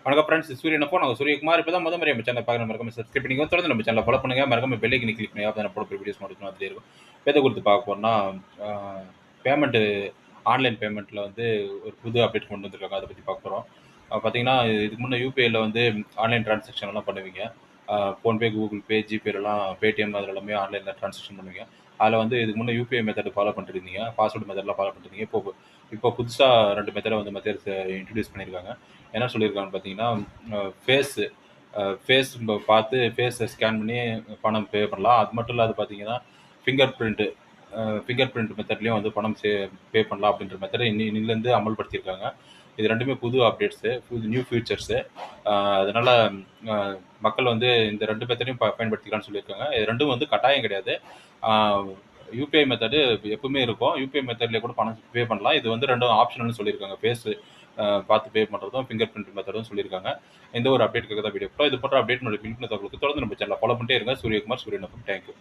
வணக்கம் ஃப்ரெண்ட்ஸ், சூரியனப்போ நாங்கள் சூரியகுமார். இப்போ தான் முறை நம்ம சேனல் பார்க்குற மறக்காம சப்ஸ்கிரைப் பண்ணிக்கோ. தொடர்ந்து நம்ம சேனலை ஃபாலோ பண்ணுங்க. மறக்காம பெல் ஐக்கனை கிளிக் பண்ணி அப்போ நான் போட வீடியோஸ் மட்டும் அதிலே இருக்கும். எதை குறித்து பார்க்க போறோம்னா, பேமெண்ட்டு ஆன்லைன் பேமெண்ட்டில் வந்து ஒரு புது அப்டேட் கொண்டு வந்திருக்காங்க. அதை பற்றி பார்க்க போகிறோம். பார்த்தீங்கன்னா, இதுக்கு முன்னே யூபிஐயில் வந்து ஆன்லைன் ட்ரான்சாக்ஷன் எல்லாம் பண்ணுவீங்க. ஃபோன்பே, கூகுள் பே, ஜிபேலாம், பேடிஎம் அதில் எல்லாமே ஆன்லைனில் ட்ரான்சாக்ஷன் பண்ணுவீங்க. அதில் வந்து இதுக்கு முன்னே யூபிஐ மெத்தட் ஃபாலோ பண்ணிட்டு இருந்தீங்க. பாஸ்வேர்டு மெத்தட்லாம் ஃபாலோ பண்ணிட்டு இருந்தீங்க. இப்போ புதுசாக 2 மெத்தடை வந்து மெத்தட்ஸ் இன்ட்ரடியூஸ் பண்ணியிருக்காங்க. என்ன சொல்லியிருக்காங்கன்னு பார்த்தீங்கன்னா, ஃபேஸு ஃபேஸ் பார்த்து ஃபேஸை ஸ்கேன் பண்ணி பணம் பே பண்ணலாம். அது மட்டும் இல்லாது பார்த்தீங்கன்னா, ஃபிங்கர் பிரிண்ட் மெத்தட்லேயும் வந்து பணம் பே பண்ணலாம் அப்படின்ற மெத்தடை இன்னிலேருந்து அமல்படுத்தியிருக்காங்க. இது 2மே புது அப்டேட்ஸு, நியூ ஃபியூச்சர்ஸு. அதனால் மக்கள் வந்து இந்த 2 மெத்தடையும் பயன்படுத்திக்கலாம்னு சொல்லியிருக்காங்க. இது 2ம் வந்து கட்டாயம் கிடையாது. யூபிஐ மெத்தடு எப்பவுமே இருக்கும். யூபிஐ மெத்தட்லேயே கூட பணம் பே பண்ணலாம். இது வந்து 2ம் ஆப்ஷனல்னு சொல்லியிருக்காங்க. ஃபேஸு பார்த்து பே பண்ணுறதும், ஃபிங்கர் பிரிண்ட் மெத்தடும் சொல்லியிருக்காங்க. இந்த ஒரு அப்டேட்டுக்காக தான் வீடியோ போட்டோம். இது போன்ற அப்டேட் விழிப்புணர்வு தகவலுக்கு தொடர்ந்து நம்ம சேனலை ஃபாலோ பண்ணிட்டே இருங்க. சூரியகுமார், சூரியன். தேங்க்யூ.